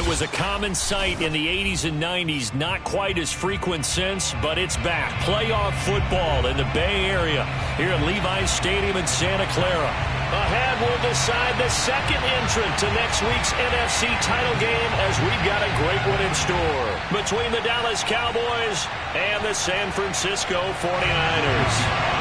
It was a common sight in the 80s and 90s, not quite as frequent since, but it's back. Playoff football in the Bay Area here at Levi's Stadium in Santa Clara. Ahead, we'll decide the second entrant to next week's NFC title game as we've got a great one in store between the Dallas Cowboys and the San Francisco 49ers.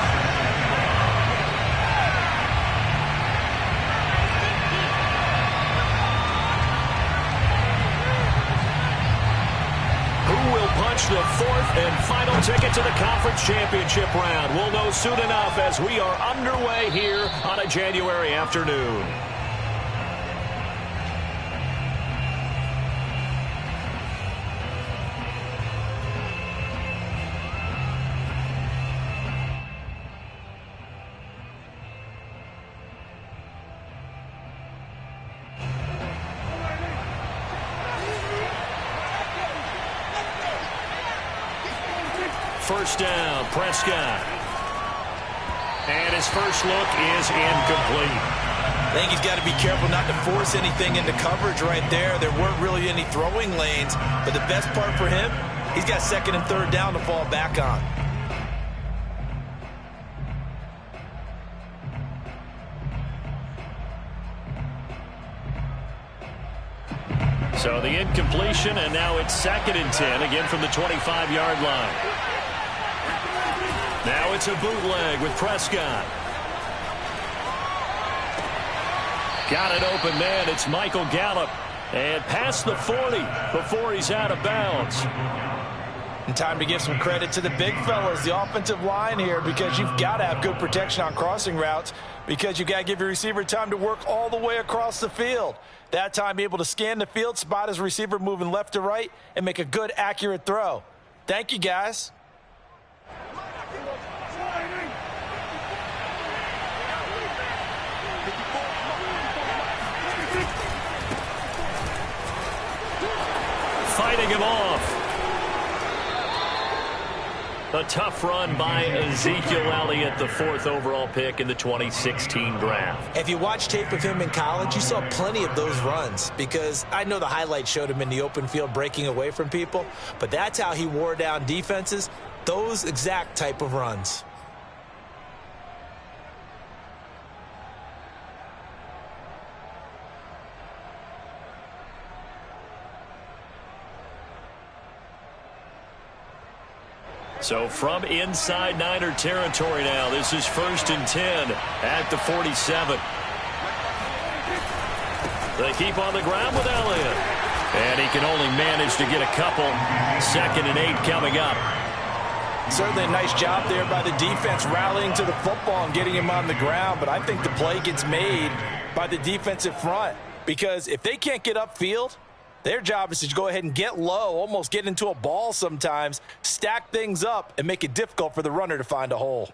The fourth and final ticket to the conference championship round. We'll know soon enough as we are underway here on a January afternoon. First down, Prescott. And his first look is incomplete. I think he's got to be careful not to force anything into coverage right there. There weren't really any throwing lanes, but the best part for him, he's got second and third down to fall back on. So the incompletion, and now it's 2nd and 10, again from the 25-yard line. Now it's a bootleg with Prescott. Got it open, man. It's Michael Gallup. And past the 40 before he's out of bounds. And time to give some credit to the big fellas, the offensive line here, because you've got to have good protection on crossing routes, because you've got to give your receiver time to work all the way across the field. That time, be able to scan the field, spot his receiver moving left to right, and make a good, accurate throw. Thank you, guys. Fighting him off. A tough run by Ezekiel Elliott, the 4th overall pick in the 2016 draft. If you watch tape of him in college, you saw plenty of those runs, because I know the highlights showed him in the open field breaking away from people, but that's how he wore down defenses, those exact type of runs. So from inside Niner territory now, this is 1st and 10 at the 47. They keep on the ground with Elliott. And he can only manage to get a couple. 2nd and 8 coming up. Certainly a nice job there by the defense rallying to the football and getting him on the ground. But I think the play gets made by the defensive front, because if they can't get upfield, their job is to go ahead and get low, almost get into a ball sometimes, stack things up, and make it difficult for the runner to find a hole.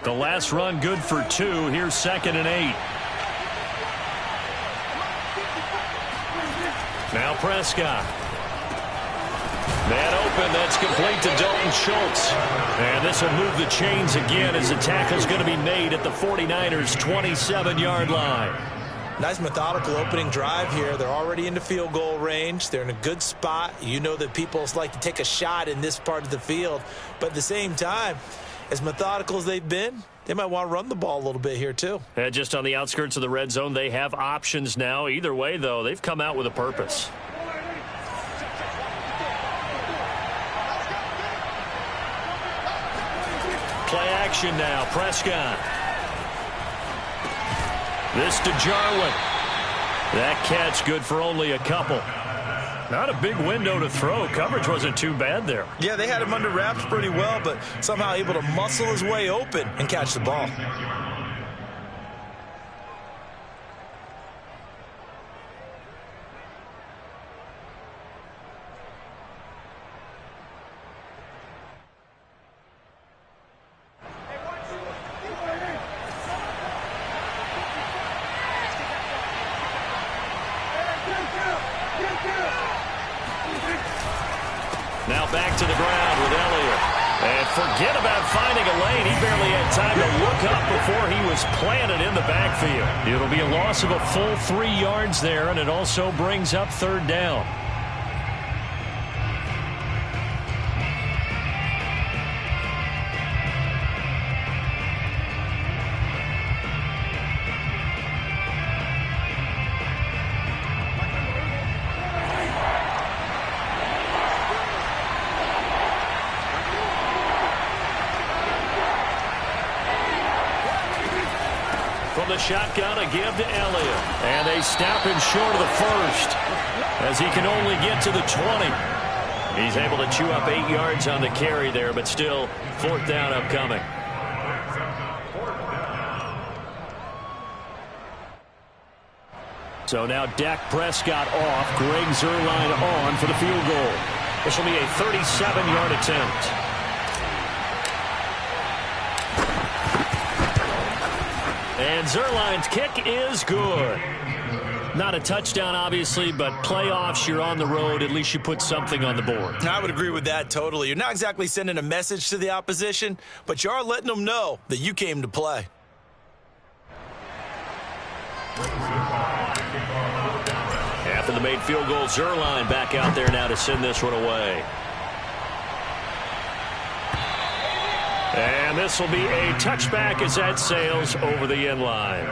The last run good for 2. Here's 2nd and 8. Now Prescott. Man open, that's complete to Dalton Schultz. And this will move the chains again as the tackle's going to be made at the 49ers' 27-yard line. Nice methodical opening drive here. They're already into field goal range. They're in a good spot. You know that people like to take a shot in this part of the field. But at the same time, as methodical as they've been, they might want to run the ball a little bit here too. Just on the outskirts of the red zone, they have options now. Either way, though, they've come out with a purpose. Play action now. Prescott. This to Jarwin. That catch good for only a couple. Not a big window to throw. Coverage wasn't too bad there. Yeah, they had him under wraps pretty well, but somehow able to muscle his way open and catch the ball. Now back to the ground with Elliott. And Forget about finding a lane. He barely had time to look up before he was planted in the backfield. It'll be a loss of a full 3 yards there, and it also brings up 3rd down. From the shotgun, a give to Elliott. And they snap him short of the first as he can only get to the 20. He's able to chew up 8 yards on the carry there, but still 4th down upcoming. So now Dak Prescott off. Greg Zuerlein on for the field goal. This will be a 37-yard attempt. And Zuerlein's kick is good. Not a touchdown, obviously, but playoffs, you're on the road. At least you put something on the board. I would agree with that totally. You're not exactly sending a message to the opposition, but you are letting them know that you came to play. After the made field goal, Zuerlein back out there now to send this one away. And this will be a touchback as that sails over the end line.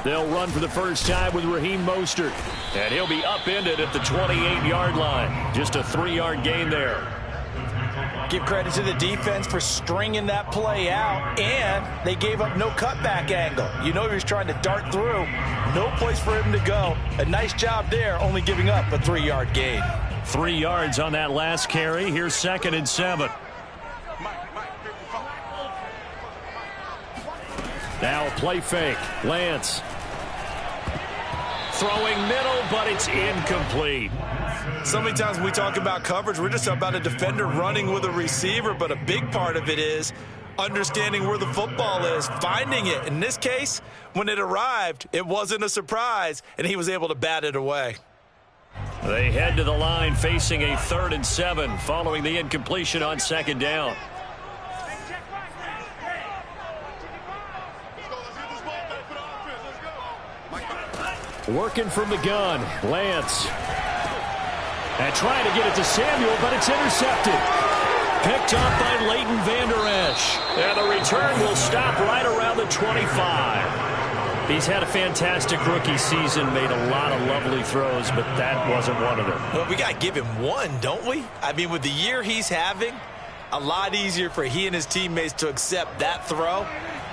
They'll run for the first time with Raheem Mostert. And he'll be upended at the 28-yard line. Just a 3-yard gain there. Give credit to the defense for stringing that play out, and they gave up no cutback angle. You know he was trying to dart through. No place for him to go. A nice job there, only giving up a 3-yard gain. 3 yards on that last carry. Here's 2nd and 7. Now a play fake. Lance. Throwing middle, but it's incomplete. So many times when we talk about coverage, we're just about a defender running with a receiver, but a big part of it is understanding where the football is, finding it. In this case, when it arrived, it wasn't a surprise, and he was able to bat it away. They head to the line facing a 3rd and 7 following the incompletion on 2nd down. Working from the gun, Lance. And trying to get it to Samuel, but it's intercepted. Picked up by Leighton Vander Esch. And the return will stop right around the 25. He's had a fantastic rookie season, made a lot of lovely throws, but that wasn't one of them. Well, we got to give him one, don't we? I mean, with the year he's having, a lot easier for he and his teammates to accept that throw,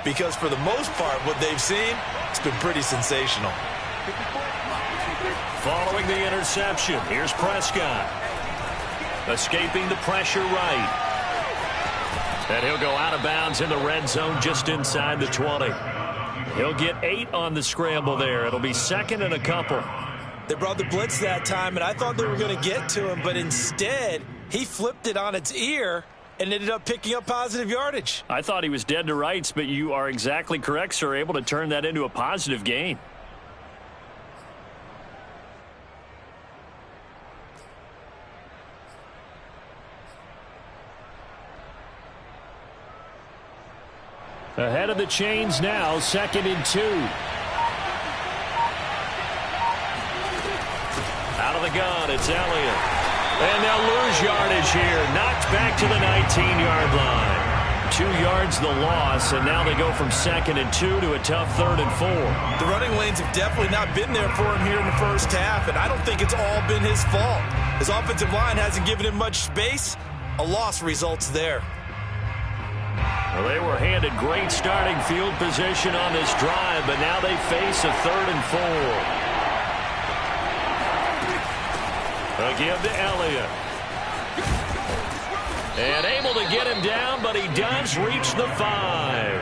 because for the most part, what they've seen, it's been pretty sensational. Following the interception, here's Prescott. Escaping the pressure right. And he'll go out of bounds in the red zone just inside the 20. He'll get 8 on the scramble there. It'll be 2nd and a couple. They brought the blitz that time, and I thought they were going to get to him, but instead, he flipped it on its ear and ended up picking up positive yardage. I thought he was dead to rights, but you are exactly correct, sir. Able to turn that into a positive gain. Ahead of the chains now, 2nd and 2. Out of the gun, it's Elliott. And they'll lose yardage here. Knocked back to the 19-yard line. 2 yards the loss, and now they go from 2nd and 2 to a tough 3rd and 4. The running lanes have definitely not been there for him here in the first half, and I don't think it's all been his fault. His offensive line hasn't given him much space. A loss results there. Well, they were handed great starting field position on this drive, but now they face a 3rd and 4. A give to Elliott. And able to get him down, but he does reach the 5.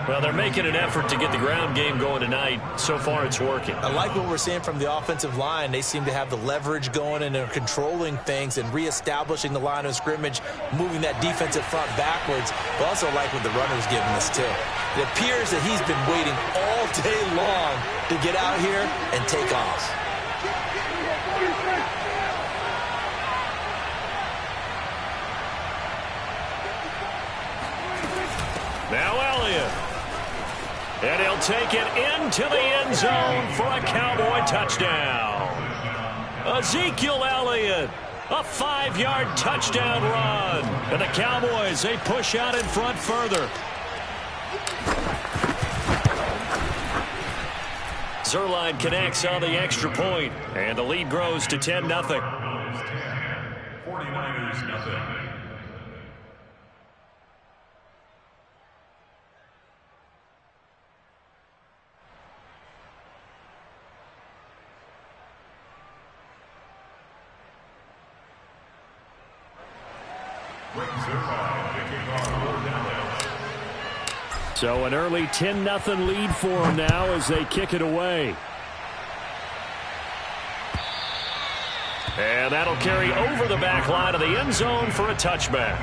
Well, they're making an effort to get the ground game going tonight. So far, it's working. I like what we're seeing from the offensive line. They seem to have the leverage going, and they're controlling things and reestablishing the line of scrimmage, moving that defensive front backwards. I also like what the runner's giving us, too. It appears that he's been waiting all day long to get out here and take off. Now Elliott. And he'll take it into the end zone for a Cowboy touchdown. Ezekiel Elliott, a 5-yard touchdown run. And the Cowboys, they push out in front further. Zerline connects on the extra point, and the lead grows to 10-0. 49ers nothing. So an early 10-0 lead for them now as they kick it away. And that'll carry over the back line of the end zone for a touchback.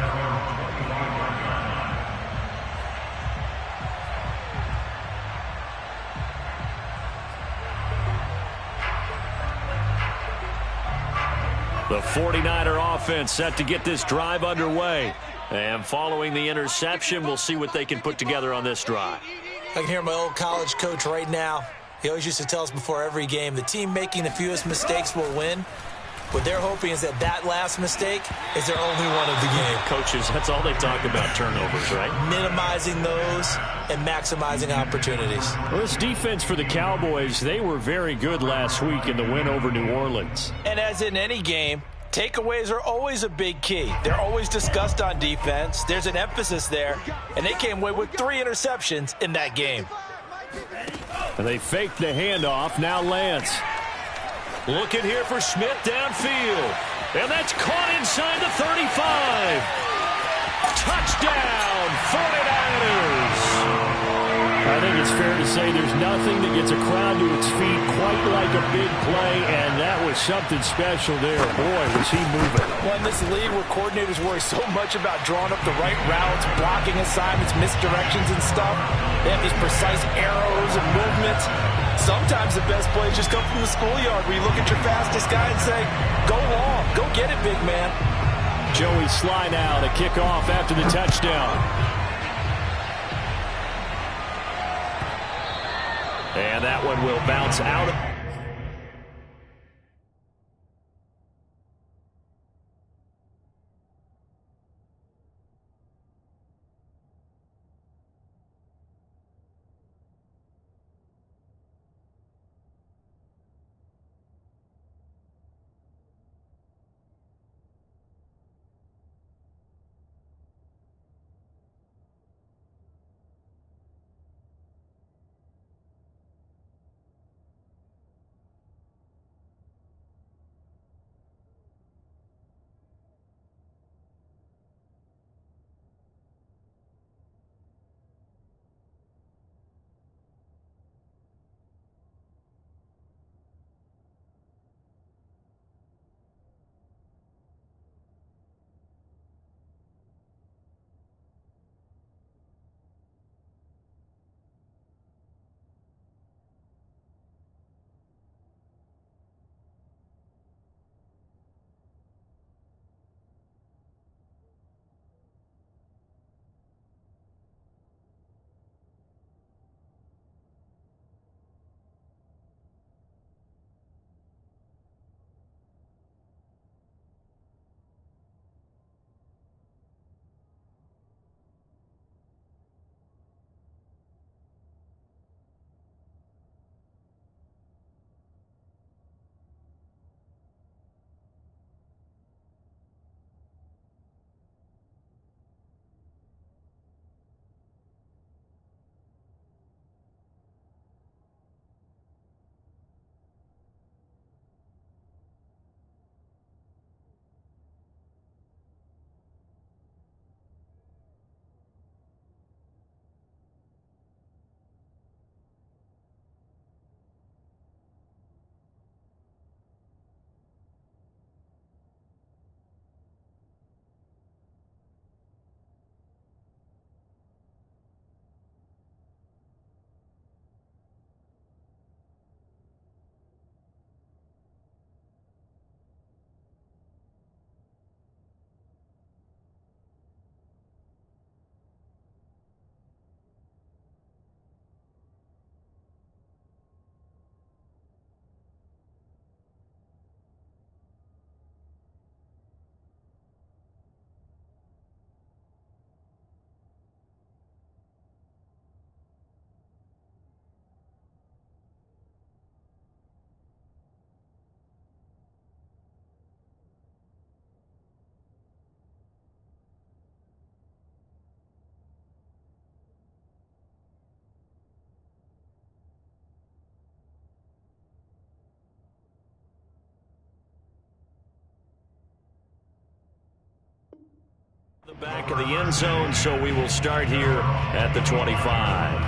The 49er offense set to get this drive underway. And following the interception, we'll see what they can put together on this drive. I can hear my old college coach right now. He always used to tell us before every game, the team making the fewest mistakes will win. What they're hoping is that that last mistake is their only one of the game. Coaches, that's all they talk about, turnovers, right? Minimizing those and maximizing opportunities. Well, this defense for the Cowboys, they were very good last week in the win over New Orleans. And as in any game, takeaways are always a big key. They're always discussed on defense. There's an emphasis there, and they came away with 3 interceptions in that game. And they faked the handoff. Now Lance. Looking here for Smith downfield. And that's caught inside the 35. Touchdown, 49ers. I think it's fair to say there's nothing that gets a crowd to its feet quite like a big play, and that was something special there. Boy, was he moving. Well, in this league where coordinators worry so much about drawing up the right routes, blocking assignments, misdirections and stuff, they have these precise arrows and movements. Sometimes the best plays just come from the schoolyard where you look at your fastest guy and say, go long, go get it, big man. Joey Sly now to kick off after the touchdown. And that one will bounce out. The back of the end zone, so we will start here at the 25.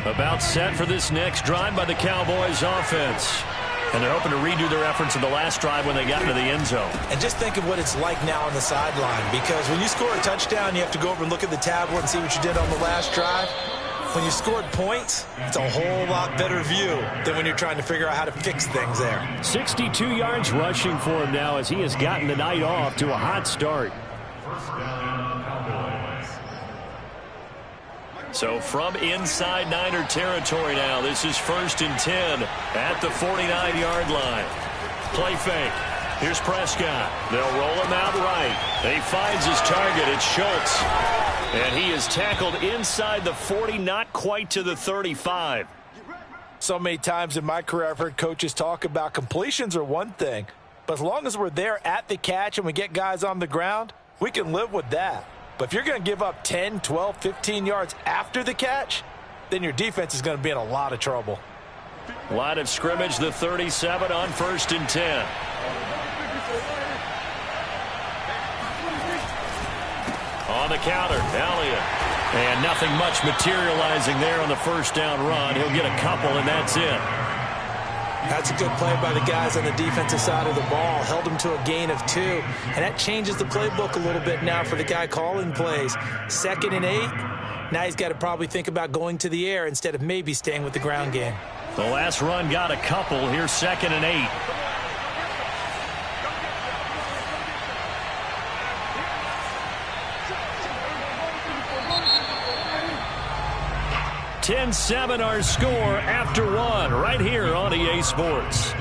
About set for this next drive by the Cowboys offense. And they're hoping to redo their efforts in the last drive when they got into the end zone. And just think of what it's like now on the sideline, because when you score a touchdown, you have to go over and look at the tablet and see what you did on the last drive. When you scored points, it's a whole lot better view than when you're trying to figure out how to fix things there. 62 yards rushing for him now as he has gotten the night off to a hot start. So from inside Niner territory now, this is 1st and 10 at the 49-yard line. Play fake. Here's Prescott. They'll roll him out right. He finds his target. It's Schultz. And he is tackled inside the 40, not quite to the 35. So many times in my career I've heard coaches talk about completions are one thing, but as long as we're there at the catch and we get guys on the ground, we can live with that. But if you're going to give up 10, 12, 15 yards after the catch, then your defense is going to be in a lot of trouble. Line of scrimmage, the 37 on 1st and 10. On the counter, Elliott. And nothing much materializing there on the first down run. He'll get a couple, and that's it. That's a good play by the guys on the defensive side of the ball. Held him to a gain of 2. And that changes the playbook a little bit now for the guy calling plays. 2nd and 8. Now he's got to probably think about going to the air instead of maybe staying with the ground game. The last run got a couple. Here's 2nd and 8. (10-7) our score after 1 right here on EA Sports.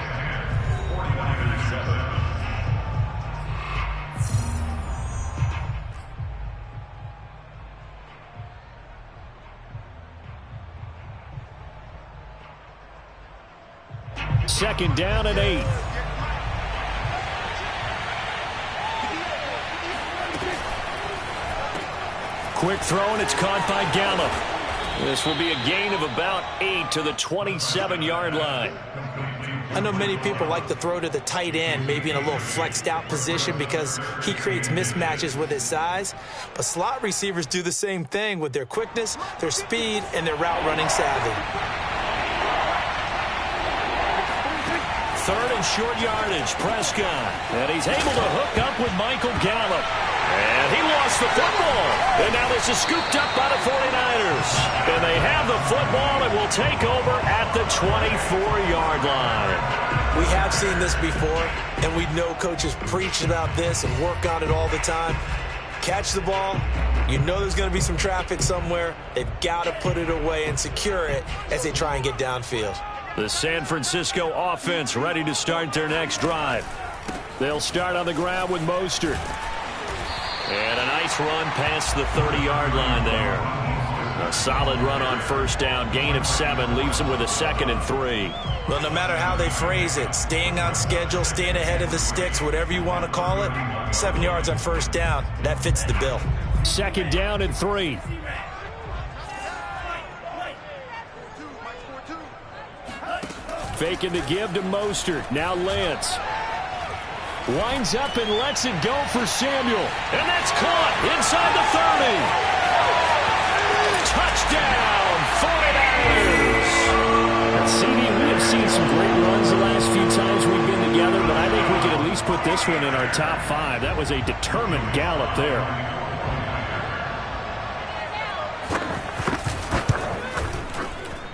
Second down and 8. Quick throw, and it's caught by Gallup. This will be a gain of about 8 to the 27-yard line. I know many people like to throw to the tight end, maybe in a little flexed out position because he creates mismatches with his size. But slot receivers do the same thing with their quickness, their speed, and their route running savvy. 3rd and short yardage, Prescott. And he's able to hook up with Michael Gallup. And he lost the football. And now this is scooped up by the 49ers. And they have the football and will take over at the 24-yard line. We have seen this before, and we know coaches preach about this and work on it all the time. Catch the ball. You know there's going to be some traffic somewhere. They've got to put it away and secure it as they try and get downfield. The San Francisco offense ready to start their next drive. They'll start on the ground with Mostert. And a nice run past the 30-yard line there. A solid run on first down. Gain of 7 leaves them with a 2nd and 3. Well, no matter how they phrase it, staying on schedule, staying ahead of the sticks, whatever you want to call it, 7 yards on first down, that fits the bill. 2nd down and 3. Faking the give to Mostert. Now Lance. Winds up and lets it go for Samuel. And that's caught inside the 30. Touchdown, 49ers. And CD, we have seen some great runs the last few times we've been together, but I think we could at least put this one in our top 5. That was a determined gallop there.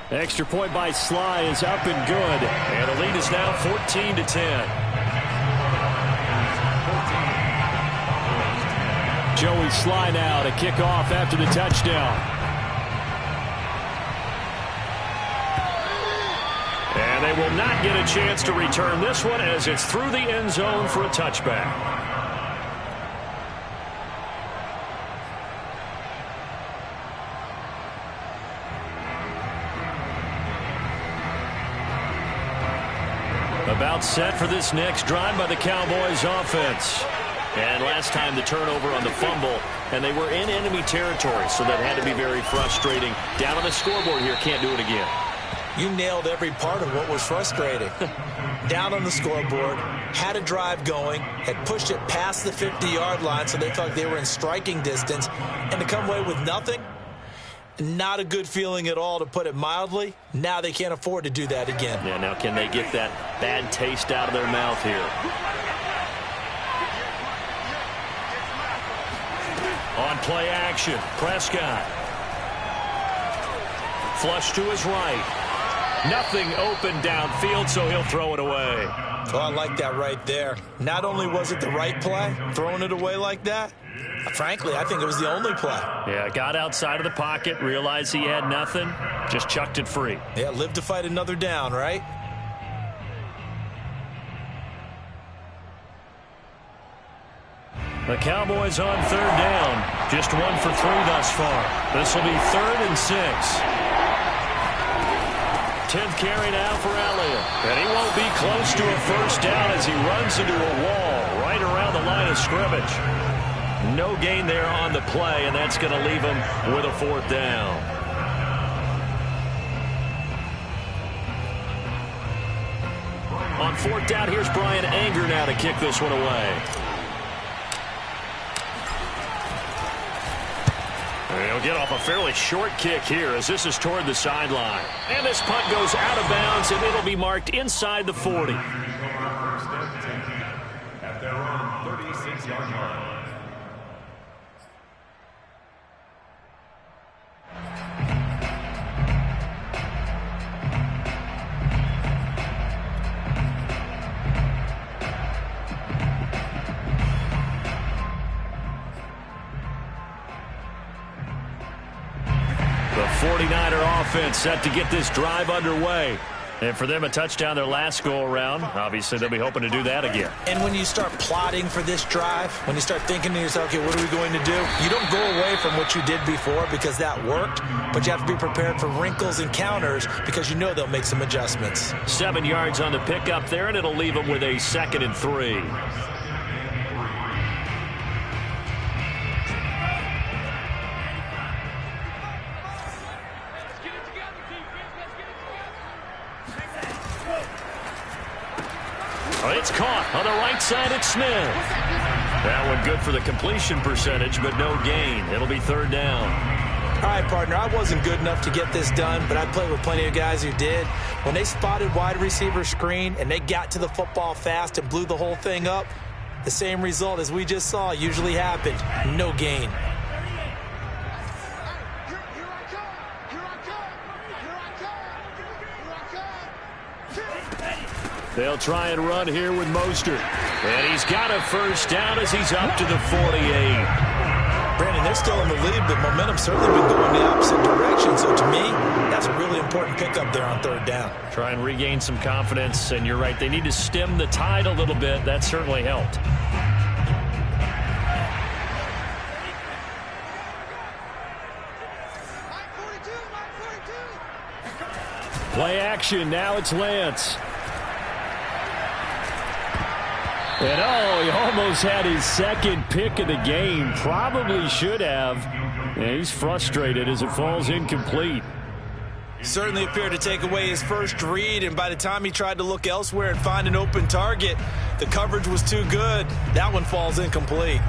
Extra point by Sly is up and good. And the lead is now 14-10. Joey Sly now to kick off after the touchdown. And they will not get a chance to return this one as it's through the end zone for a touchback. About set for this next drive by the Cowboys offense. And last time the turnover on the fumble, and they were in enemy territory, so that had to be very frustrating. Down on the scoreboard here, can't do it again. You nailed every part of what was frustrating. Down on the scoreboard, had a drive going, had pushed it past the 50-yard line so they thought they were in striking distance, and to come away with nothing, not a good feeling at all, to put it mildly. Now they can't afford to do that again. Yeah, now can they get that bad taste out of their mouth here? On play action, Prescott. Flush to his right. Nothing open downfield, so he'll throw it away. Oh, I like that right there. Not only was it the right play, throwing it away like that, frankly, I think it was the only play. Yeah, got outside of the pocket, realized he had nothing, just chucked it free. Yeah, live to fight another down, right? The Cowboys on third down. Just 1 for 3 thus far. This will be 3rd and 6. 10th carry now for Elliott. And he won't be close to a first down as he runs into a wall right around the line of scrimmage. No gain there on the play, and that's going to leave him with a 4th down. On 4th down, here's Brian Anger now to kick this one away. He'll get off a fairly short kick here as this is toward the sideline. And this punt goes out of bounds, and it'll be marked inside the 40. At their own 36-yard line. The 49er offense set to get this drive underway. And for them, a touchdown their last go-around. Obviously, they'll be hoping to do that again. And when you start plotting for this drive, when you start thinking to yourself, okay, what are we going to do? You don't go away from what you did before because that worked, but you have to be prepared for wrinkles and counters because you know they'll make some adjustments. 7 yards on the pickup there, and it'll leave them with a 2nd and 3. It's caught on the right side at Smith. That one good for the completion percentage, but no gain. It'll be 3rd down. All right, partner, I wasn't good enough to get this done, but I played with plenty of guys who did. When they spotted wide receiver screen and they got to the football fast and blew the whole thing up, the same result as we just saw usually happened. No gain. They'll try and run here with Mostert. And he's got a first down as he's up to the 48. Brandon, they're still in the lead, but momentum's certainly been going the opposite direction. So to me, that's a really important pickup there on 3rd down. Try and regain some confidence, and you're right. They need to stem the tide a little bit. That certainly helped. Play action. Now it's Lance. And oh, he almost had his 2nd pick of the game. Probably should have. And he's frustrated as it falls incomplete. Certainly appeared to take away his first read, and by the time he tried to look elsewhere and find an open target, the coverage was too good. That one falls incomplete.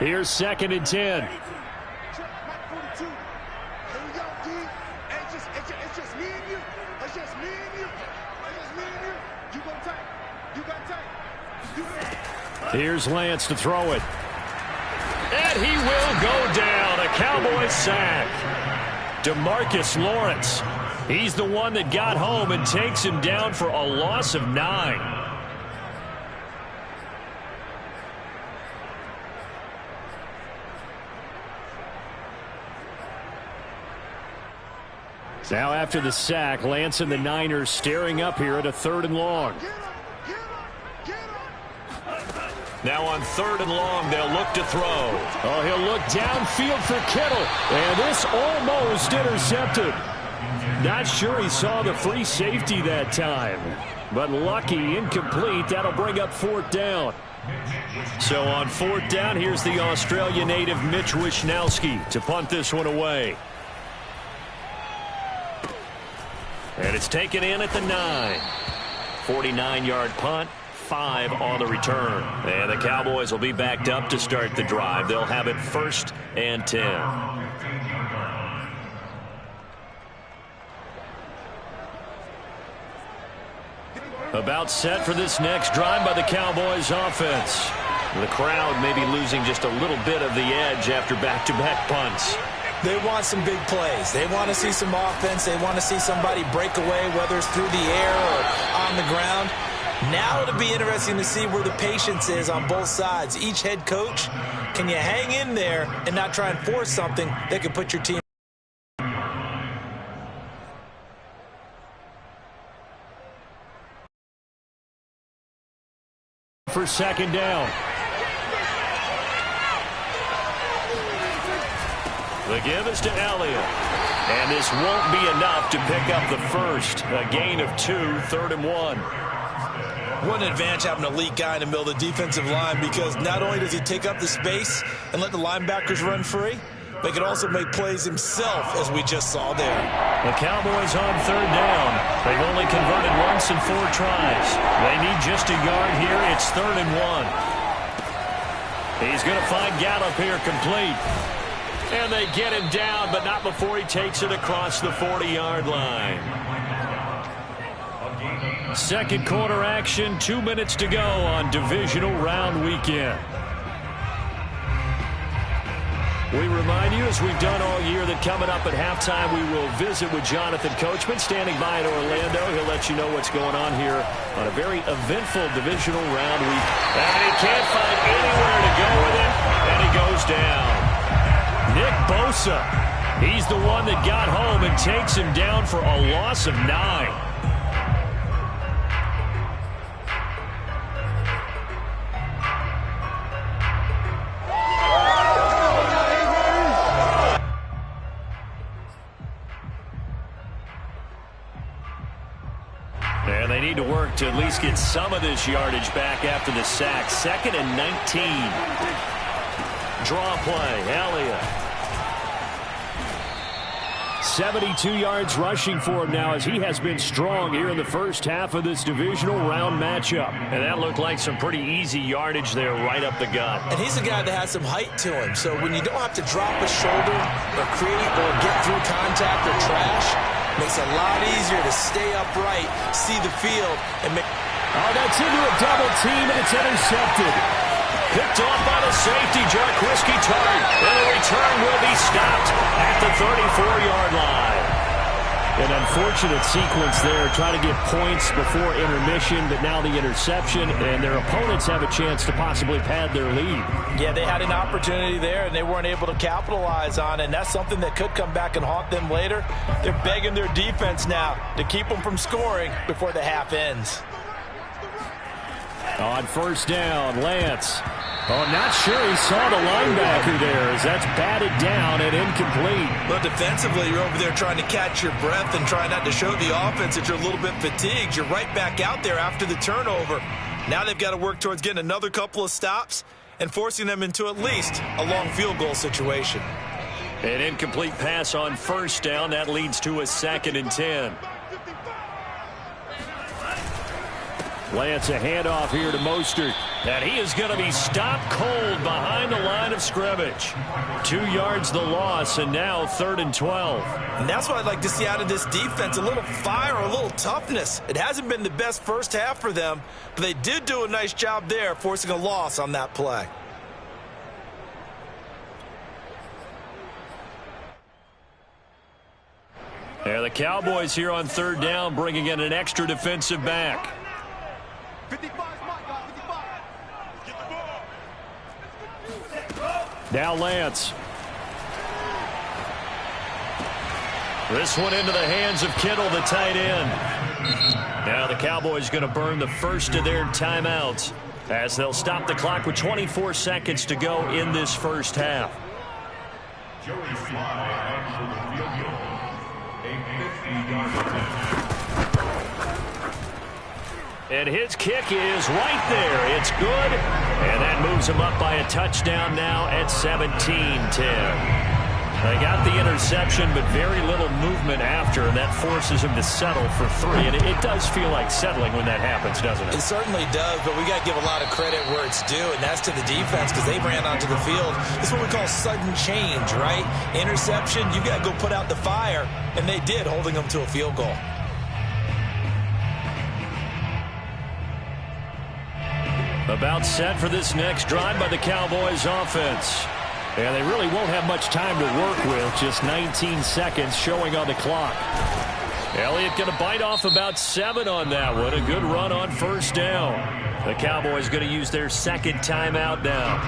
Here's 2nd and 10. Here's Lance to throw it. And he will go down. A Cowboys sack. DeMarcus Lawrence. He's the one that got home and takes him down for a loss of 9. Now after the sack, Lance and the Niners staring up here at a 3rd and long. Now on 3rd and long, they'll look to throw. Oh, he'll look downfield for Kittle. And this almost intercepted. Not sure he saw the free safety that time. But lucky, incomplete. That'll bring up 4th down. So on 4th down, here's the Australia native Mitch Wishnowsky to punt this one away. And it's taken in at the 9. 49-yard punt, 5 on the return. And the Cowboys will be backed up to start the drive. They'll have it 1st and 10. About set for this next drive by the Cowboys offense. The crowd may be losing just a little bit of the edge after back-to-back punts. They want some big plays. They want to see some offense. They want to see somebody break away, whether it's through the air or on the ground. Now it'll be interesting to see where the patience is on both sides. Each head coach, can you hang in there and not try and force something that could put your team for 2nd down. The give is to Elliott. And this won't be enough to pick up the first. A gain of 2, 3rd and 1. What an advantage having an elite guy in the middle of the defensive line, because not only does he take up the space and let the linebackers run free, but he can also make plays himself, as we just saw there. The Cowboys on 3rd down. They've only converted once in 4 tries. They need just a yard here. It's 3rd and 1. He's going to find Gallup here complete. And they get him down, but not before he takes it across the 40-yard line. 2nd quarter action, 2 minutes to go on divisional round weekend. We remind you, as we've done all year, that coming up at halftime, we will visit with Jonathan Coachman, standing by in Orlando. He'll let you know what's going on here on a very eventful divisional round week. And he can't find anywhere to go with it, and he goes down. Nick Bosa, he's the one that got home and takes him down for a loss of 9. And they need to work to at least get some of this yardage back after the sack. 2nd and 19. Draw play, Elliott. 72 yards rushing for him now, as he has been strong here in the first half of this divisional round matchup. And that looked like some pretty easy yardage there right up the gut. And he's a guy that has some height to him, so when you don't have to drop a shoulder or create or get through contact or trash, makes it a lot easier to stay upright, see the field, and make... Oh, that's into a double team, and it's intercepted. Picked off by the safety, Jarquiski Tart. And the return will be stopped at the 34-yard line. An unfortunate sequence there, trying to get points before intermission, but now the interception, and their opponents have a chance to possibly pad their lead. Yeah, they had an opportunity there, and they weren't able to capitalize on it, and that's something that could come back and haunt them later. They're begging their defense now to keep them from scoring before the half ends. On 1st down, Lance. Oh, not sure he saw the linebacker there, as that's batted down and incomplete. But defensively, you're over there trying to catch your breath and trying not to show the offense that you're a little bit fatigued. You're right back out there after the turnover. Now they've got to work towards getting another couple of stops and forcing them into at least a long field goal situation. An incomplete pass on 1st down. That leads to a 2nd and 10. Lance, a handoff here to Mostert. And he is going to be stopped cold behind the line of scrimmage. 2 yards the loss, and now 3rd and 12. And that's what I'd like to see out of this defense, a little fire, a little toughness. It hasn't been the best first half for them, but they did do a nice job there, forcing a loss on that play. And the Cowboys here on 3rd down, bringing in an extra defensive back. Now Lance. This one into the hands of Kittle, the tight end. Now the Cowboys going to burn the first of their timeouts, as they'll stop the clock with 24 seconds to go in this first half. a 50-yard attempt. And his kick is right there. It's good. And that moves him up by a touchdown now at 17-10. They got the interception, but very little movement after, and that forces him to settle for 3. And it does feel like settling when that happens, doesn't it? It certainly does, but we got to give a lot of credit where it's due, and that's to the defense because they ran onto the field. It's what we call sudden change, right? Interception, you got to go put out the fire, and they did, holding them to a field goal. About set for this next drive by the Cowboys offense. And they really won't have much time to work with. Just 19 seconds showing on the clock. Elliott going to bite off about 7 on that one. A good run on first down. The Cowboys going to use their second timeout now,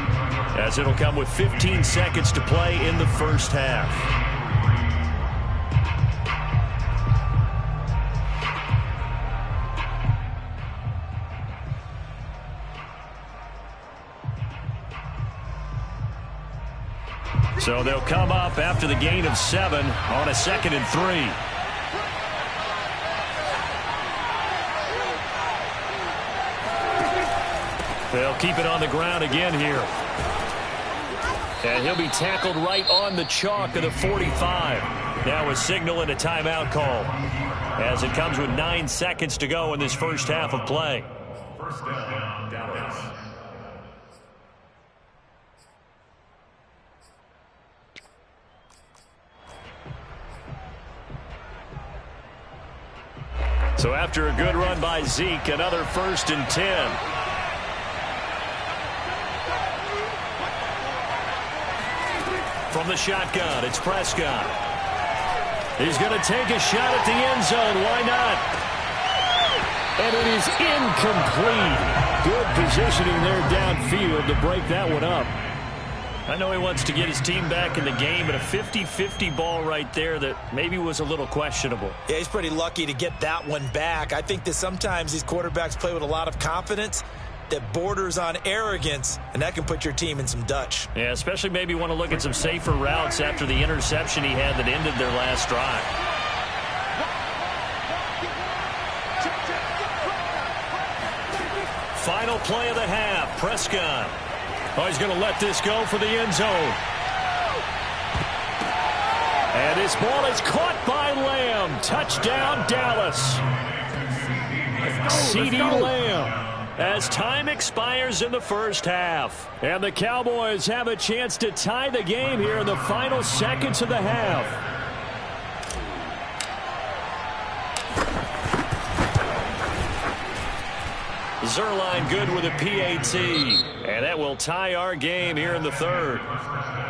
as it'll come with 15 seconds to play in the first half. So they'll come up after the gain of 7 on a 2nd and 3. They'll keep it on the ground again here. And he'll be tackled right on the chalk of the 45. Now a signal and a timeout call, as it comes with 9 seconds to go in this first half of play. First down, Dallas. So after a good run by Zeke, another 1st and 10. From the shotgun, it's Prescott. He's going to take a shot at the end zone. Why not? And it is incomplete. Good positioning there downfield to break that one up. I know he wants to get his team back in the game, but a 50-50 ball right there that maybe was a little questionable. Yeah, he's pretty lucky to get that one back. I think that sometimes these quarterbacks play with a lot of confidence that borders on arrogance, and that can put your team in some Dutch. Yeah, especially maybe want to look at some safer routes after the interception he had that ended their last drive. Final play of the half, Prescott. Oh, he's going to let this go for the end zone. And this ball is caught by Lamb. Touchdown, Dallas. CeeDee Lamb, as time expires in the first half. And the Cowboys have a chance to tie the game here in the final seconds of the half. Zerline good with a PAT, and that will tie our game here in the third.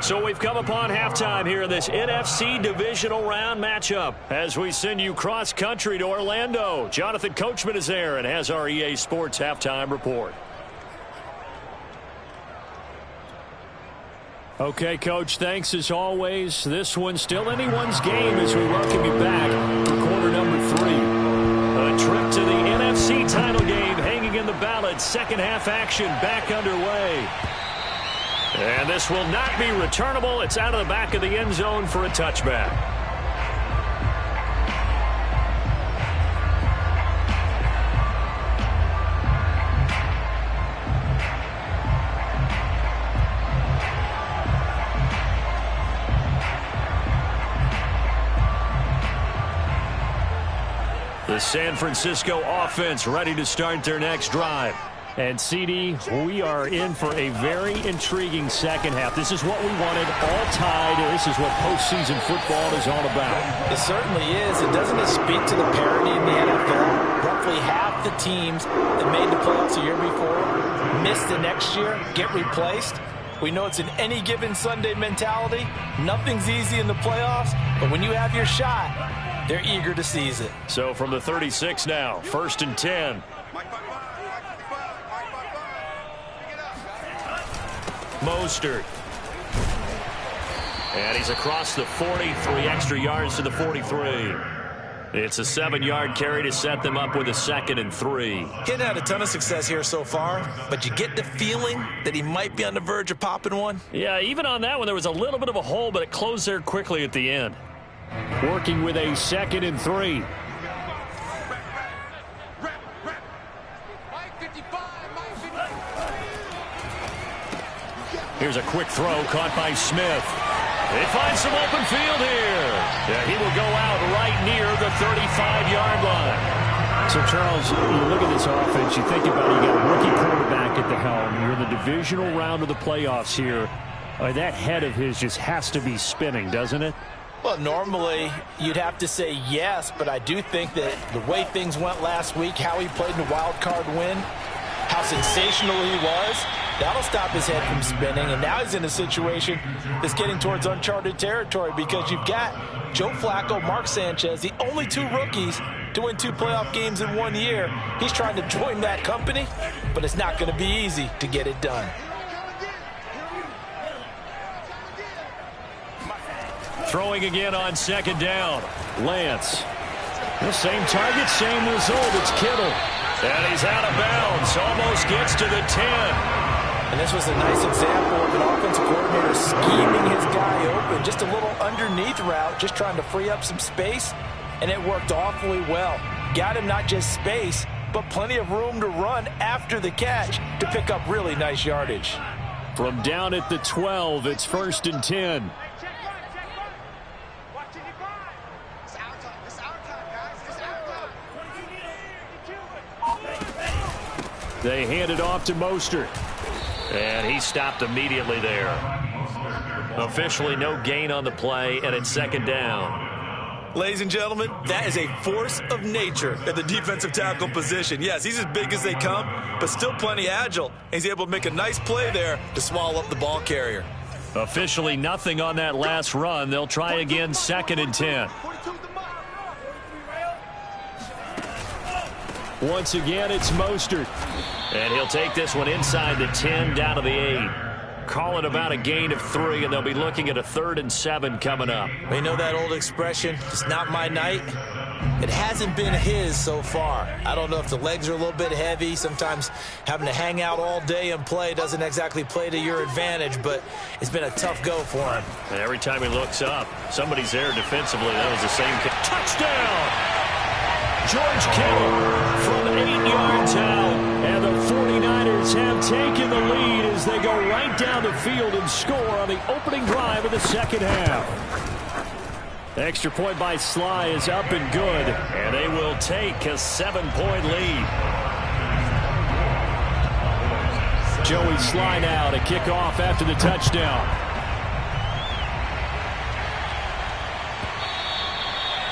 So we've come upon halftime here in this NFC divisional round matchup as we send you cross-country to Orlando. Jonathan Coachman is there and has our EA Sports halftime report. Okay, Coach, thanks as always. This one's still anyone's game as we welcome you back for quarter number 3. A trip to the NFC title game hanging in the balance. Second half action back underway. And this will not be returnable. It's out of the back of the end zone for a touchback. The San Francisco offense ready to start their next drive. And, CD, we are in for a very intriguing second half. This is what we wanted, all tied. This is what postseason football is all about. It certainly is. And doesn't it speak to the parity in the NFL? Roughly half the teams that made the playoffs the year before miss the next year, get replaced. We know it's an any given Sunday mentality. Nothing's easy in the playoffs, but when you have your shot, they're eager to seize it. So from the 36 now, 1st and 10. Mostert. And he's across the 40, 3 extra yards to the 43. It's a 7-yard carry to set them up with a 2nd and 3. He hasn't had a ton of success here so far, but you get the feeling that he might be on the verge of popping one. Yeah, even on that one, there was a little bit of a hole, but it closed there quickly at the end. Working with a 2nd and 3. Here's a quick throw caught by Smith. They find some open field here. Yeah, he will go out right near the 35-yard line. So, Charles, you look at this offense, you think about it, you got a rookie quarterback at the helm. You're in the divisional round of the playoffs here. That head of his just has to be spinning, doesn't it? Well, normally you'd have to say yes, but I do think that the way things went last week, how he played in the wild card win, how sensational he was, that'll stop his head from spinning. And now he's in a situation that's getting towards uncharted territory because you've got Joe Flacco, Mark Sanchez, the only 2 rookies to win 2 playoff games in 1 year. He's trying to join that company, but it's not going to be easy to get it done. Throwing again on 2nd down. Lance. The same target, same result. It's Kittle. And he's out of bounds. Almost gets to the 10. And this was a nice example of an offensive coordinator scheming his guy open. Just a little underneath route, just trying to free up some space. And it worked awfully well. Got him not just space, but plenty of room to run after the catch to pick up really nice yardage. From down at the 12, it's 1st and 10. They hand it off to Mostert. And he stopped immediately there. Officially no gain on the play, and it's 2nd down. Ladies and gentlemen, that is a force of nature at the defensive tackle position. Yes, he's as big as they come, but still plenty agile. He's able to make a nice play there to swallow up the ball carrier. Officially nothing on that last run. They'll try again, 2nd and 10. Once again, it's Mostert. And he'll take this one inside the 10, down to the 8. Call it about a gain of 3, and they'll be looking at a 3rd and 7 coming up. You know that old expression, it's not my night? It hasn't been his so far. I don't know if the legs are a little bit heavy. Sometimes having to hang out all day and play doesn't exactly play to your advantage, but it's been a tough go for him. And every time he looks up, somebody's there defensively. That was the same. Touchdown! George Kittle from 8 yards out. And the 49ers have taken the lead as they go right down the field and score on the opening drive of the 2nd half. The extra point by Sly is up and good. And they will take a 7-point lead. Joey Sly now to kick off after the touchdown.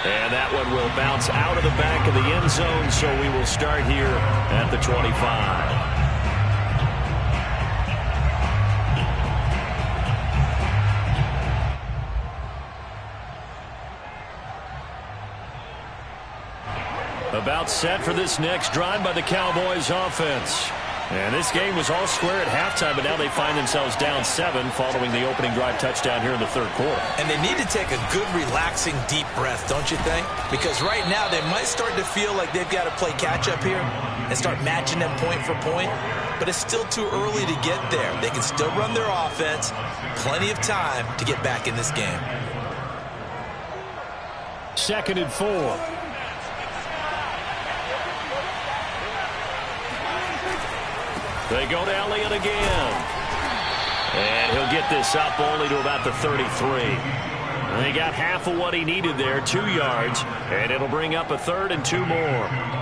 And that one will bounce out of the back of the end zone, so we will start here at the 25. About set for this next drive by the Cowboys offense. And this game was all square at halftime, but now they find themselves down 7 following the opening drive touchdown here in the 3rd quarter. And they need to take a good, relaxing, deep breath, don't you think? Because right now they might start to feel like they've got to play catch-up here and start matching them point for point. But it's still too early to get there. They can still run their offense. Plenty of time to get back in this game. 2nd and 4. They go to Elliott again. And he'll get this up only to about the 33. And they got half of what he needed there, 2 yards. And it'll bring up a 3rd and 2 more.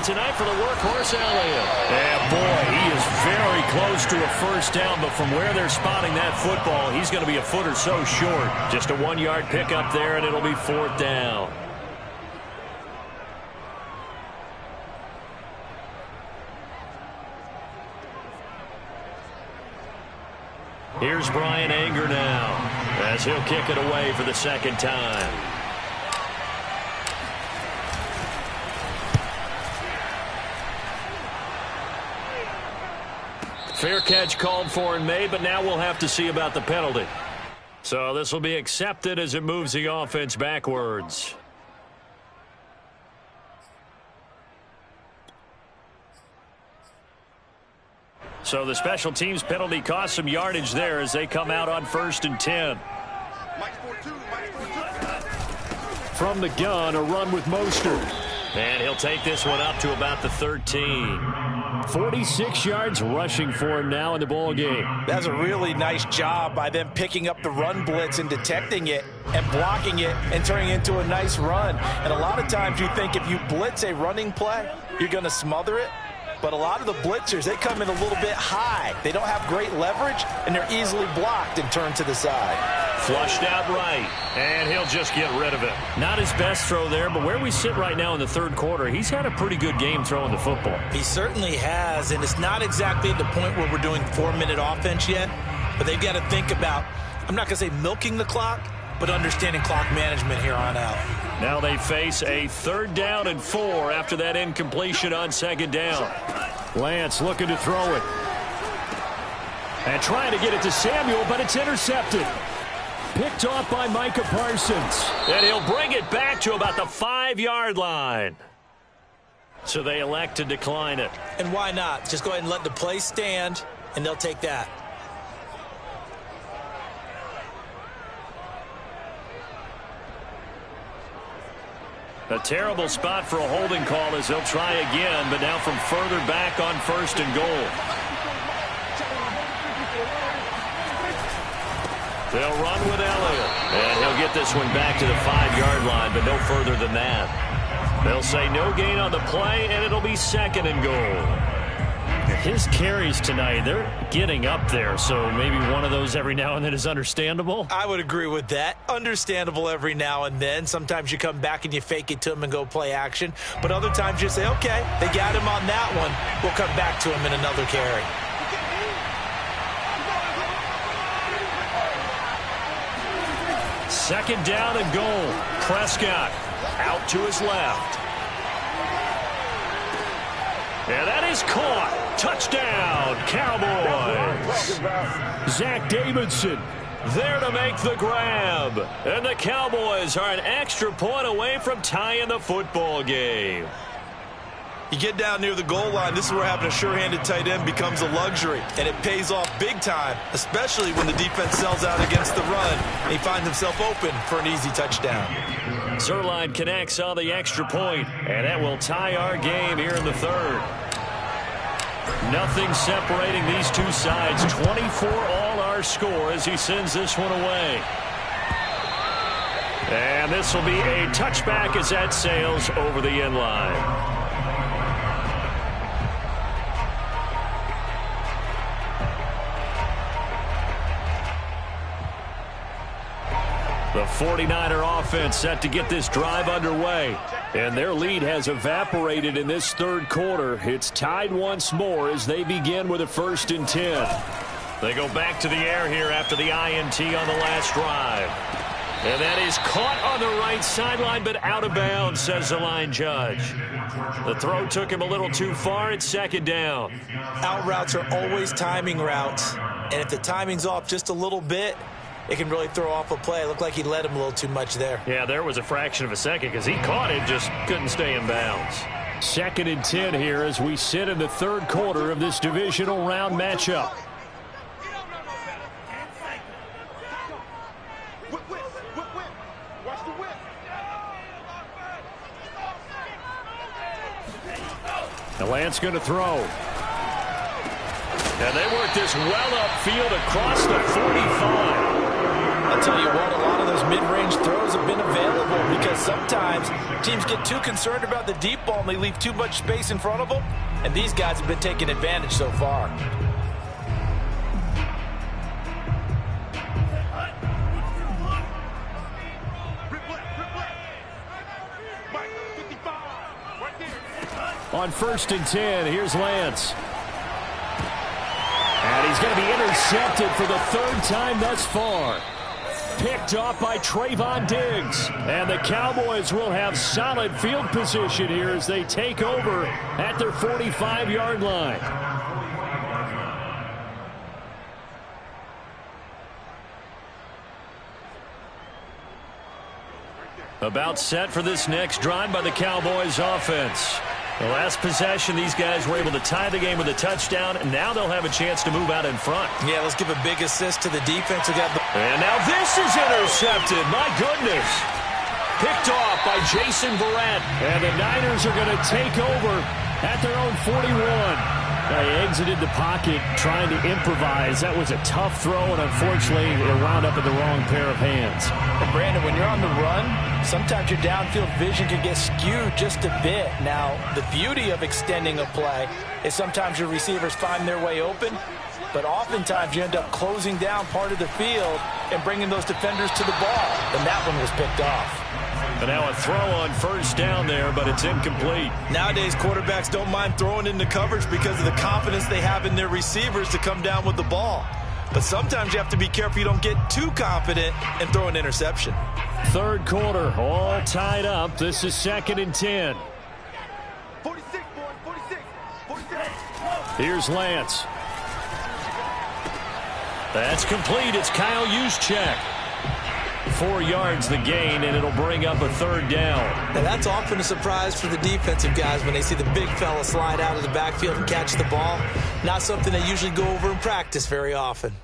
Tonight for the workhorse Elliott. And boy, he is very close to a first down, but from where they're spotting that football, he's going to be a foot or so short. Just a 1-yard pickup there, and it'll be 4th down. Here's Brian Anger now, as he'll kick it away for the 2nd time. Fair catch called for and made, but now we'll have to see about the penalty. So this will be accepted as it moves the offense backwards. So the special teams penalty cost some yardage there as they come out on 1st and 10. From the gun, a run with Mostert. And he'll take this one up to about the 13. 46 yards rushing for him now in the ball game. That's a really nice job by them picking up the run blitz and detecting it and blocking it and turning it into a nice run. And a lot of times you think if you blitz a running play, you're going to smother it. But a lot of the blitzers, they come in a little bit high. They don't have great leverage, and they're easily blocked and turned to the side. Flushed out right, and he'll just get rid of it. Not his best throw there, but where we sit right now in the third quarter, he's had a pretty good game throwing the football. He certainly has, and it's not exactly at the point where we're doing 4-minute offense yet, but they've got to think about, I'm not going to say milking the clock, but understanding clock management here on out. Now they face a 3rd down and 4 after that incompletion on 2nd down. Lance looking to throw it. And trying to get it to Samuel, but it's intercepted. Picked off by Micah Parsons. And he'll bring it back to about the 5-yard line. So they elect to decline it. And why not? Just go ahead and let the play stand, and they'll take that. A terrible spot for a holding call as they'll try again, but now from further back on 1st and goal. They'll run with Elliott. And he'll get this one back to the 5-yard line, but no further than that. They'll say no gain on the play, and it'll be 2nd and goal. His carries tonight, they're getting up there, so maybe one of those every now and then is understandable. I would agree with that. Understandable every now and then. Sometimes you come back and you fake it to him and go play action. But other times you say, okay, they got him on that one. We'll come back to him in another carry. Second down and goal. Prescott out to his left. And that is caught. Touchdown, Cowboys. Zach Davidson there to make the grab. And the Cowboys are an extra point away from tying the football game. You get down near the goal line, this is where having a sure-handed tight end becomes a luxury. And it pays off big time, especially when the defense sells out against the run. And he finds himself open for an easy touchdown. Zerline connects on the extra point, and that will tie our game here in the 3rd. Nothing separating these two sides. 24 all our score as he sends this one away. And this will be a touchback as that sails over the end line. The 49er offense set to get this drive underway. And their lead has evaporated in this 3rd quarter. It's tied once more as they begin with a 1st and 10. They go back to the air here after the INT on the last drive. And that is caught on the right sideline, but out of bounds, says the line judge. The throw took him a little too far. It's 2nd down. Out routes are always timing routes. And if the timing's off just a little bit, it can really throw off a play. It looked like he led him a little too much there. Yeah, there was a fraction of a second because he caught it, just couldn't stay in bounds. 2nd and 10 here as we sit in the 3rd quarter of this divisional round matchup. Now Lance going to throw. And they work this well upfield across the 45. I'll tell you what, a lot of those mid-range throws have been available because sometimes teams get too concerned about the deep ball and they leave too much space in front of them, and these guys have been taking advantage so far. On 1st and 10, here's Lance. And he's going to be intercepted for the 3rd time thus far. Picked off by Trayvon Diggs. And the Cowboys will have solid field position here as they take over at their 45-yard line. About set for this next drive by the Cowboys offense. The last possession, these guys were able to tie the game with a touchdown, and now they'll have a chance to move out in front. Yeah, let's give a big assist to the defense. And now this is intercepted. My goodness. Picked off by Jason Verrett. And the Niners are going to take over at their own 41. They exited the pocket trying to improvise. That was a tough throw, and unfortunately, it wound up in the wrong pair of hands. And Brandon, when you're on the run, sometimes your downfield vision can get skewed just a bit. Now, the beauty of extending a play is sometimes your receivers find their way open, but oftentimes you end up closing down part of the field and bringing those defenders to the ball. And that one was picked off. And now a throw on first down there, but it's incomplete. Nowadays, quarterbacks don't mind throwing into coverage because of the confidence they have in their receivers to come down with the ball. But sometimes you have to be careful you don't get too confident and throw an interception. Third quarter, all tied up. This is 2nd and 10. 46, boy, 46, 46. Here's Lance. That's complete. It's Kyle Juszczyk. 4 yards the gain, and it'll bring up a third down. Now that's often a surprise for the defensive guys when they see the big fella slide out of the backfield and catch the ball. Not something they usually go over in practice very often.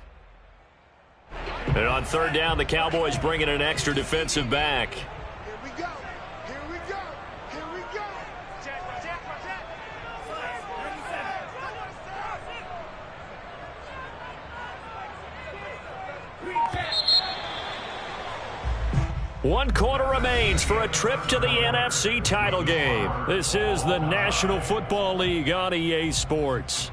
And on third down, the Cowboys bring in an extra defensive back. Here we go. Here we go. Here we go. One quarter remains for a trip to the NFC title game. This is the National Football League on EA Sports.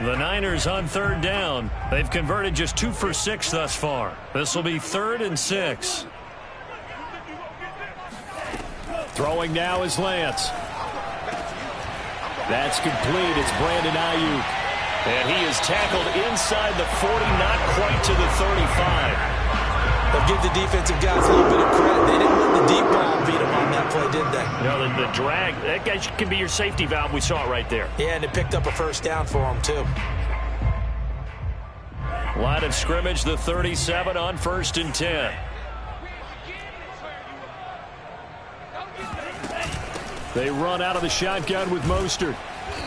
The Niners on third down. They've converted just 2 for 6 thus far. This will be 3rd and 6. Throwing now is Lance. That's complete. It's Brandon Ayuk. And he is tackled inside the 40, not quite to the 35. They'll give the defensive guys a little bit of credit. They didn't let the deep ball beat them on that play, did they? No, the drag, that guy can be your safety valve. We saw it right there. Yeah, and it picked up a first down for them, too. Line of scrimmage, the 37 on 1st and 10. They run out of the shotgun with Mostert.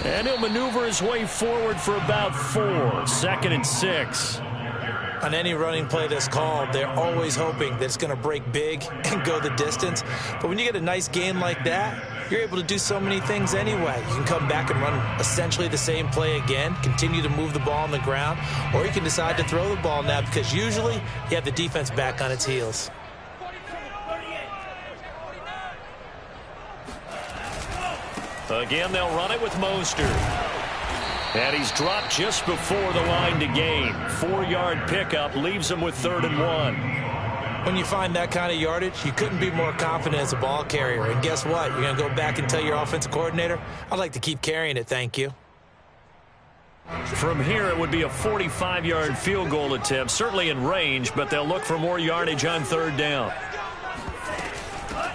And he'll maneuver his way forward for about 4. 2nd and 6. On any running play that's called, they're always hoping that it's going to break big and go the distance. But when you get a nice game like that, you're able to do so many things anyway. You can come back and run essentially the same play again, continue to move the ball on the ground, or you can decide to throw the ball now because usually you have the defense back on its heels. Again, they'll run it with Mostert. And he's dropped just before the line to gain. 4-yard pickup leaves him with 3rd and 1. When you find that kind of yardage, you couldn't be more confident as a ball carrier. And guess what? You're going to go back and tell your offensive coordinator, I'd like to keep carrying it, thank you. From here, it would be a 45-yard field goal attempt, certainly in range, but they'll look for more yardage on third down.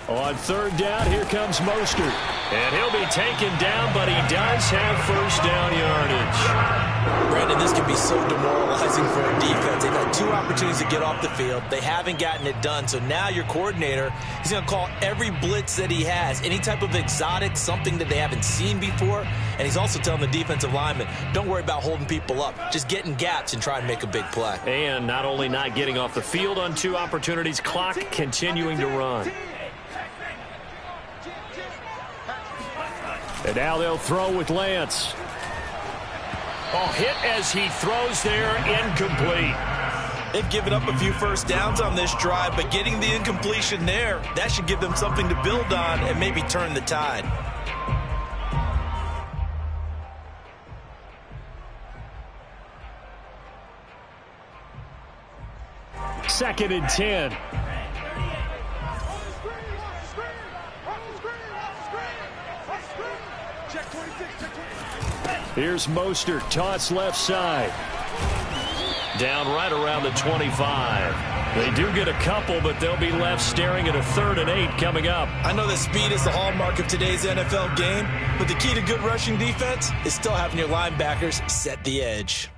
On third down, here comes Mostert. And he'll be taken down, but he does have first down yardage. Brandon, this can be so demoralizing for a defense. They've had 2 opportunities to get off the field. They haven't gotten it done. So now your coordinator, he's going to call every blitz that he has, any type of exotic, something that they haven't seen before. And he's also telling the defensive lineman, don't worry about holding people up. Just get in gaps and try and make a big play. And not only not getting off the field on 2 opportunities, clock continuing to run. And now they'll throw with Lance. Oh, hit as he throws there, incomplete. They've given up a few first downs on this drive, but getting the incompletion there, that should give them something to build on and maybe turn the tide. Second and 10. Here's Mostert, toss left side. Down right around the 25. They do get a couple, but they'll be left staring at a 3rd and 8 coming up. I know that speed is the hallmark of today's NFL game, but the key to good rushing defense is still having your linebackers set the edge.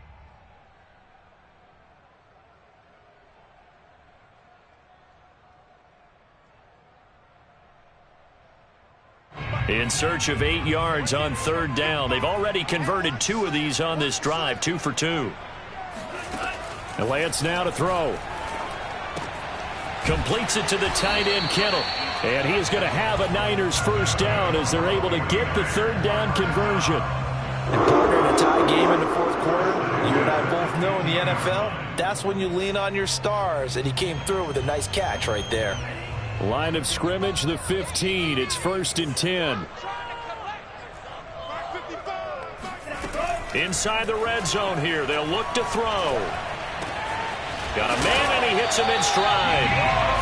In search of 8 yards on third down. They've already converted 2 of these on this drive, 2 for 2. And Lance now to throw. Completes it to the tight end, Kittle. And he is going to have a Niners first down as they're able to get the third down conversion. And partner, in a tie game in the fourth quarter, you and I both know in the NFL, that's when you lean on your stars, and he came through with a nice catch right there. Line of scrimmage, the 15. It's 1st and 10. Inside the red zone here. They'll look to throw. Got a man, and he hits him in stride.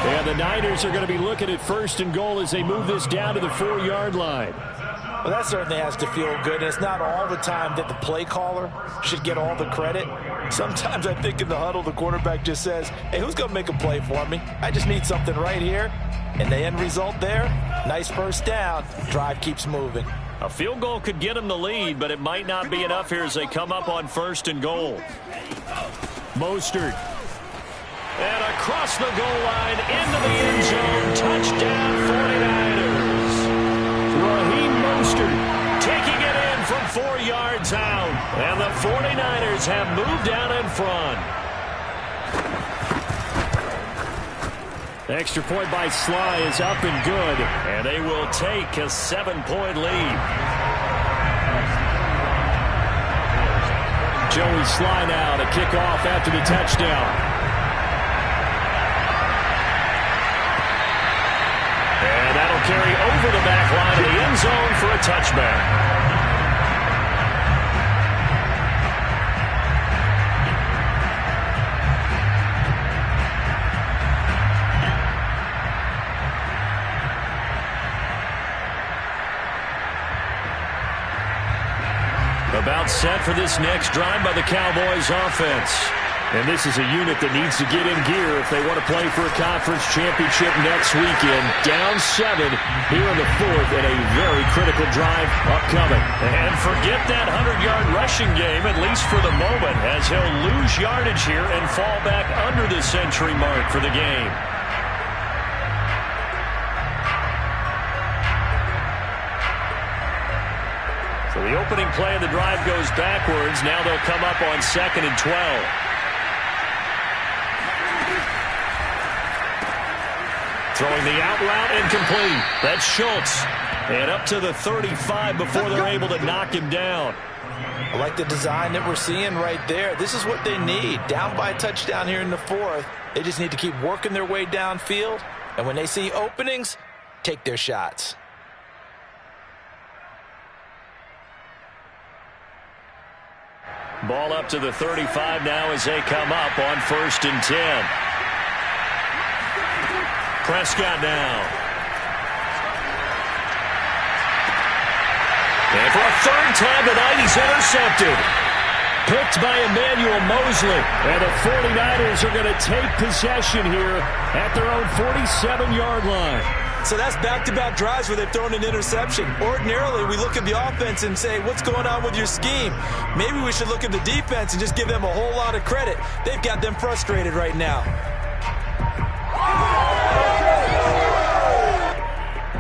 And the Niners are going to be looking at 1st and goal as they move this down to the 4-yard line. Well, that certainly has to feel good. It's not all the time that the play caller should get all the credit. Sometimes I think in the huddle, the quarterback just says, hey, who's going to make a play for me? I just need something right here. And the end result there, nice first down. Drive keeps moving. A field goal could get them the lead, but it might not be enough here as they come up on 1st and goal. Mostert. And across the goal line, into the end zone, touchdown 49ers. Raheem Mostert taking it in from 4 yards out. And the 49ers have moved down in front. The extra point by Sly is up and good. And they will take a 7-point lead. Joey Sly now to kick off after the touchdown. And that'll carry over the back line of the end zone for a touchback. About set for this next drive by the Cowboys offense. And this is a unit that needs to get in gear if they want to play for a conference championship next weekend. Down 7 here in the 4th, and a very critical drive upcoming. And forget that 100-yard rushing game, at least for the moment, as he'll lose yardage here and fall back under the century mark for the game. So the opening play of the drive goes backwards. Now they'll come up on 2nd and 12. Throwing the out route incomplete. That's Schultz. And up to the 35 before they're able to knock him down. I like the design that we're seeing right there. This is what they need. Down by a touchdown here in the 4th. They just need to keep working their way downfield. And when they see openings, take their shots. Ball up to the 35 now as they come up on 1st and 10. Prescott now. And for a 3rd time tonight, he's intercepted. Picked by Emmanuel Mosley. And the 49ers are going to take possession here at their own 47-yard line. So that's back-to-back drives where they've thrown an interception. Ordinarily, we look at the offense and say, what's going on with your scheme? Maybe we should look at the defense and just give them a whole lot of credit. They've got them frustrated right now.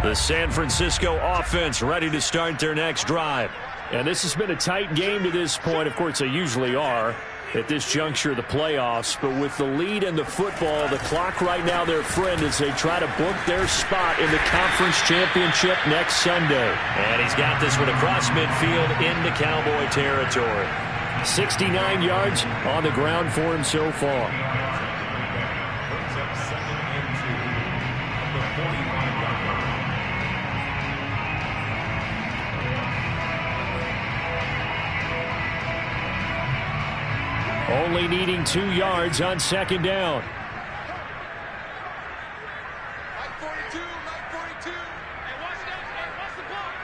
The San Francisco offense ready to start their next drive. And this has been a tight game to this point. Of course, they usually are at this juncture of the playoffs. But with the lead in the football, the clock right now their friend as they try to book their spot in the conference championship next Sunday. And he's got this one across midfield into Cowboy territory. 69 yards on the ground for him so far. Brings up 2nd and 2 at the 45-yard line. Only needing 2 yards on 2nd down. Mike 42, Mike 42. Hey, watch that. Hey, watch the block.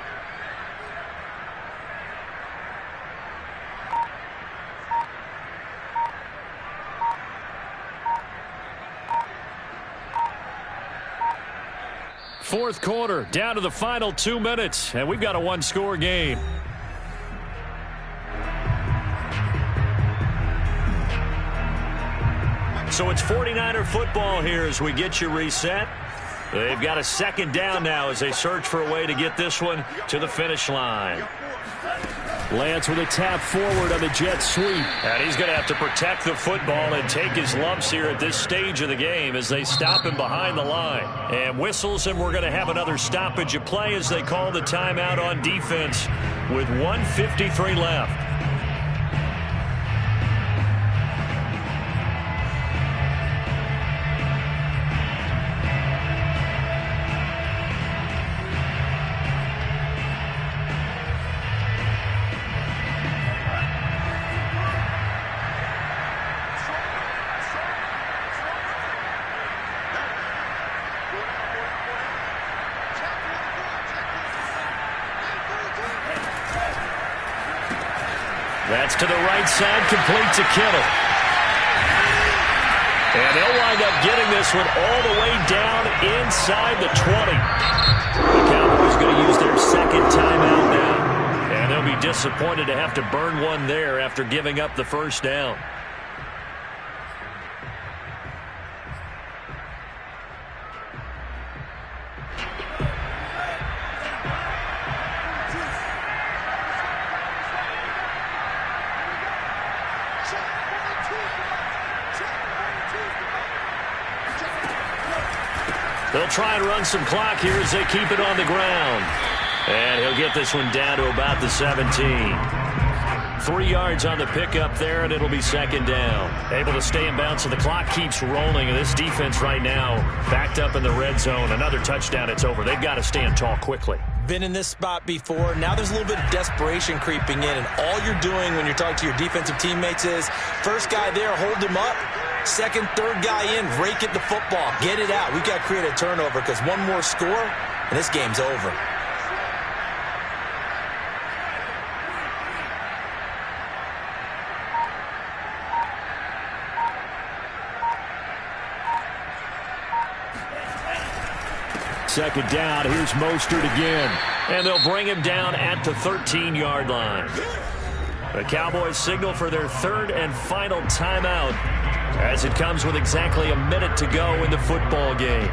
Fourth quarter, down to the final 2 minutes, and we've got a one-score game. So it's 49er football here as we get you reset. They've got a second down now as they search for a way to get this one to the finish line. Lance with a tap forward on the jet sweep. And he's going to have to protect the football and take his lumps here at this stage of the game as they stop him behind the line. And whistles, and we're going to have another stoppage of play as they call the timeout on defense with 1:53 left. That's to the right side, complete to Kittle. And they'll wind up getting this one all the way down inside the 20. The Cowboys going to use their second timeout now. And they'll be disappointed to have to burn one there after giving up the first down. They'll try and run some clock here as they keep it on the ground. And he'll get this one down to about the 17. 3 yards on the pickup there, and it'll be second down. Able to stay in bounds, so the clock keeps rolling. And this defense right now backed up in the red zone. Another touchdown, it's over. They've got to stand tall quickly. Been in this spot before. Now there's a little bit of desperation creeping in. And all you're doing when you're talking to your defensive teammates is, first guy there, hold him up. Second, third guy in, rake at the football. Get it out. We've got to create a turnover because one more score, and this game's over. Second down, here's Mostert again. And they'll bring him down at the 13-yard line. The Cowboys signal for their third and final timeout as it comes with exactly a minute to go in the football game.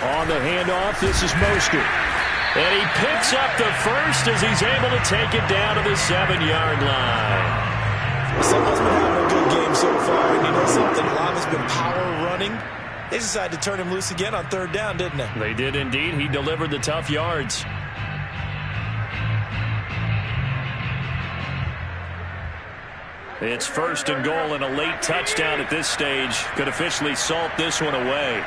On the handoff, this is Mostert. And he picks up the first as he's able to take it down to the 7-yard line. Someone's been having a good game so far, and you know something? A lot has been power running. They decided to turn him loose again on third down, didn't they? They did indeed. He delivered the tough yards. It's first and goal, and a late touchdown at this stage could officially salt this one away.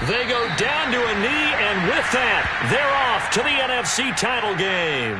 They go down to a knee, and with that, they're off to the NFC title game.